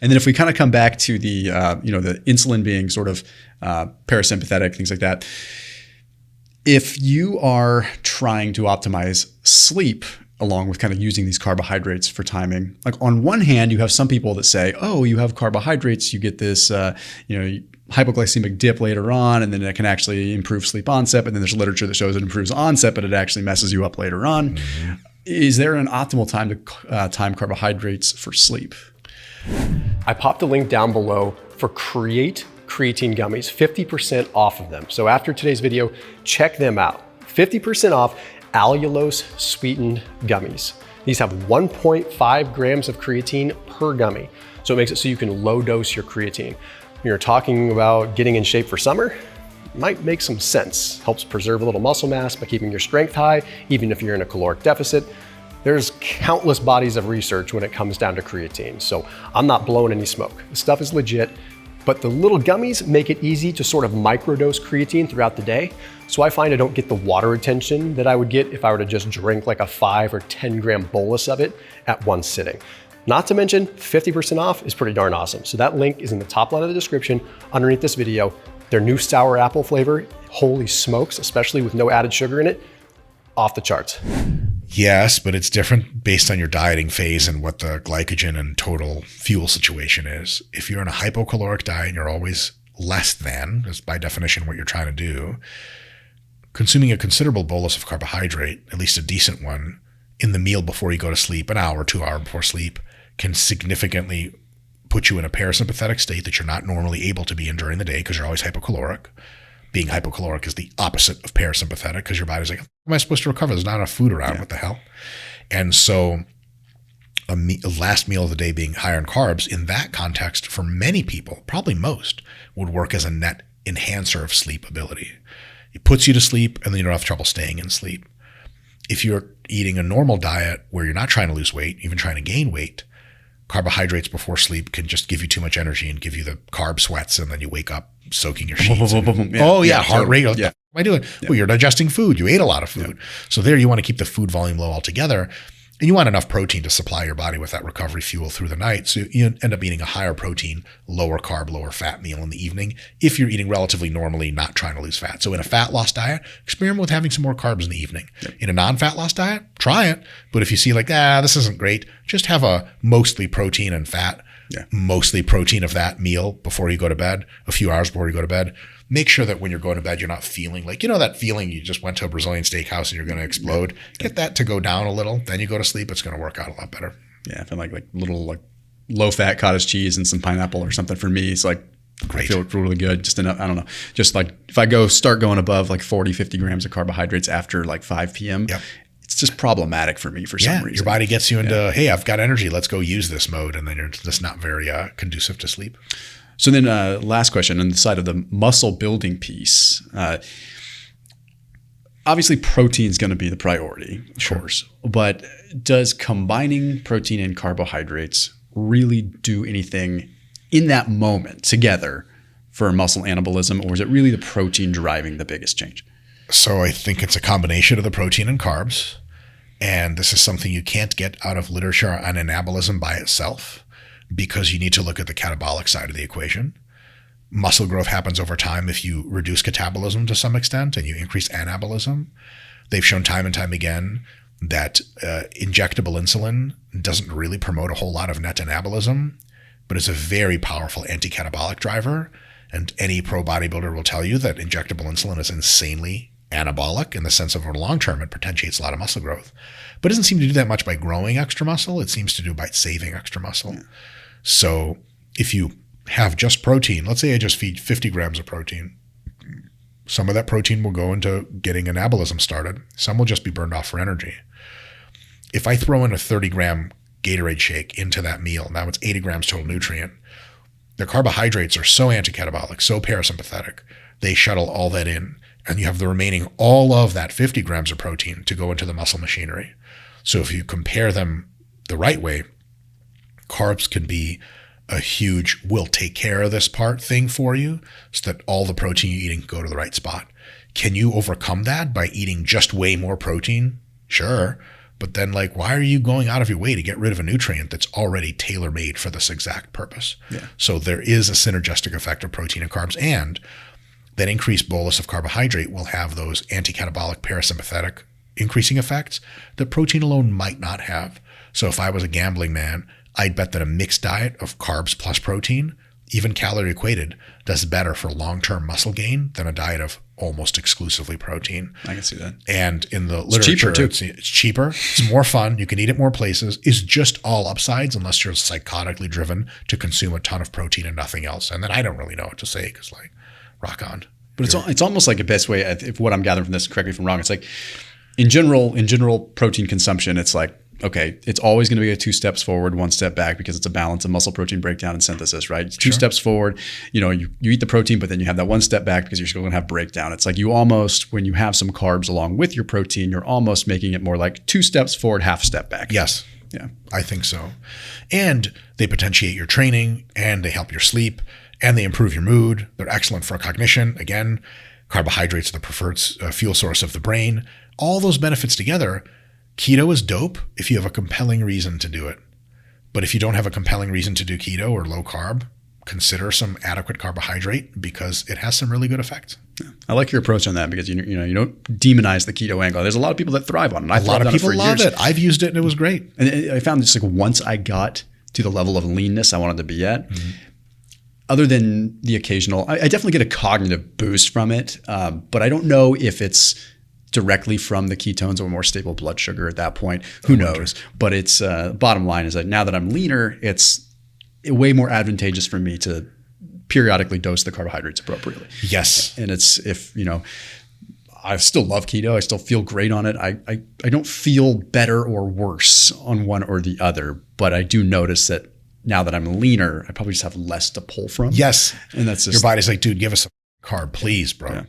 And then if we kind of come back to the, the insulin being sort of parasympathetic, things like that. If you are trying to optimize sleep along with kind of using these carbohydrates for timing, like on one hand, you have some people that say, oh, you have carbohydrates, you get this, hypoglycemic dip later on, and then it can actually improve sleep onset. And then there's literature that shows it improves onset, but it actually messes you up later on. Mm-hmm. Is there an optimal time to time carbohydrates for sleep? I popped a link down below for Creatine gummies, 50% off of them. So after today's video, check them out. 50% off allulose sweetened gummies. These have 1.5 grams of creatine per gummy. So it makes it so you can low dose your creatine. When you're talking about getting in shape for summer, it might make some sense. Helps preserve a little muscle mass by keeping your strength high, even if you're in a caloric deficit. There's countless bodies of research when it comes down to creatine. So I'm not blowing any smoke. The stuff is legit, but the little gummies make it easy to sort of microdose creatine throughout the day. So I find I don't get the water retention that I would get if I were to just drink like a 5 or 10 gram bolus of it at one sitting. Not to mention 50% off is pretty darn awesome. So that link is in the top line of the description underneath this video. Their new sour apple flavor, holy smokes, especially with no added sugar in it, off the charts. Yes, but it's different based on your dieting phase and what the glycogen and total fuel situation is. If you're on a hypocaloric diet and you're always less than, that's by definition what you're trying to do, consuming a considerable bolus of carbohydrate, at least a decent one, in the meal before you go to sleep, an hour, 2 hours before sleep, can significantly put you in a parasympathetic state that you're not normally able to be in during the day because you're always hypocaloric. Being hypocaloric is the opposite of parasympathetic because your body's like, how am I supposed to recover? There's not enough food around. Yeah. What the hell? And so a last meal of the day being higher in carbs in that context for many people, probably most, would work as a net enhancer of sleep ability. It puts you to sleep and then you don't have trouble staying in sleep. If you're eating a normal diet where you're not trying to lose weight, even trying to gain weight, carbohydrates before sleep can just give you too much energy and give you the carb sweats, and then you wake up soaking your sheets. Heart rate. What am I doing? Yeah. Well, you're digesting food. You ate a lot of food. Yeah. So there you want to keep the food volume low altogether. And you want enough protein to supply your body with that recovery fuel through the night. So you end up eating a higher protein, lower carb, lower fat meal in the evening if you're eating relatively normally, not trying to lose fat. So in a fat loss diet, experiment with having some more carbs in the evening. Yep. In a non-fat loss diet, try it. But if you see like, this isn't great, just have a mostly protein and fat, mostly protein of that meal before you go to bed, a few hours before you go to bed. Make sure that when you're going to bed, you're not feeling like, that feeling you just went to a Brazilian steakhouse and you're going to explode. Get that to go down a little. Then you go to sleep. It's going to work out a lot better. Yeah. I feel like little low fat cottage cheese and some pineapple or something for me. It's like, great. I feel really good. Just enough. I don't know. Just like if I start going above like 40, 50 grams of carbohydrates after like 5 p.m., it's just problematic for me for some reason. Your body gets you into, hey, I've got energy. Let's go use this mode. And then you're just not very conducive to sleep. So then last question on the side of the muscle building piece. Obviously, protein is going to be the priority, of course. But does combining protein and carbohydrates really do anything in that moment together for muscle anabolism? Or is it really the protein driving the biggest change? So I think it's a combination of the protein and carbs. And this is something you can't get out of literature on anabolism by itself, because you need to look at the catabolic side of the equation. Muscle growth happens over time if you reduce catabolism to some extent and you increase anabolism. They've shown time and time again that injectable insulin doesn't really promote a whole lot of net anabolism, but it's a very powerful anti-catabolic driver. And any pro bodybuilder will tell you that injectable insulin is insanely anabolic in the sense of over the long term, it potentiates a lot of muscle growth. But it doesn't seem to do that much by growing extra muscle. It seems to do by saving extra muscle. Yeah. So if you have just protein, let's say I just feed 50 grams of protein, some of that protein will go into getting anabolism started. Some will just be burned off for energy. If I throw in a 30-gram Gatorade shake into that meal, now it's 80 grams total nutrient. The carbohydrates are so anti-catabolic, so parasympathetic, they shuttle all that in, and you have the remaining all of that 50 grams of protein to go into the muscle machinery. So if you compare them the right way, carbs can be a huge will take care of this part thing for you so that all the protein you're eating go to the right spot. Can you overcome that by eating just way more protein? Sure. But then like, why are you going out of your way to get rid of a nutrient that's already tailor-made for this exact purpose? Yeah. So there is a synergistic effect of protein and carbs, and that increased bolus of carbohydrate will have those anti-catabolic parasympathetic increasing effects that protein alone might not have. So if I was a gambling man, I'd bet that a mixed diet of carbs plus protein, even calorie equated, does better for long-term muscle gain than a diet of almost exclusively protein. I can see that. And in the literature, cheaper too. It's cheaper. It's more fun. You can eat it more places. It's just all upsides unless you're psychotically driven to consume a ton of protein and nothing else. And then I don't really know what to say because like, rock on. But it's almost like a best way, if what I'm gathering from this, correct me if I'm wrong, it's like in general protein consumption, it's like, okay, it's always going to be a 2 steps forward, 1 step back because it's a balance of muscle protein breakdown and synthesis, right? 2 steps forward, you eat the protein, but then you have that 1 step back because you're still going to have breakdown. It's like you almost, when you have some carbs along with your protein, you're almost making it more like 2 steps forward, half step back. Yes. Yeah. I think so. And they potentiate your training and they help your sleep and they improve your mood. They're excellent for cognition. Again, carbohydrates are the preferred fuel source of the brain. All those benefits together. Keto is dope if you have a compelling reason to do it. But if you don't have a compelling reason to do keto or low carb, consider some adequate carbohydrate because it has some really good effects. I like your approach on that because you don't demonize the keto angle. There's a lot of people that thrive on it. A lot of people love it. I've used it and it was great. And I found just like once I got to the level of leanness I wanted to be at, other than the occasional, I definitely get a cognitive boost from it. But I don't know if it's directly from the ketones or more stable blood sugar at that point. Who knows? But it's bottom line is that now that I'm leaner, it's way more advantageous for me to periodically dose the carbohydrates appropriately. Yes. And it's I still love keto. I still feel great on it. I don't feel better or worse on one or the other, but I do notice that now that I'm leaner, I probably just have less to pull from. Yes. And that's just your body's like, dude, give us a carb, please, bro. Yeah.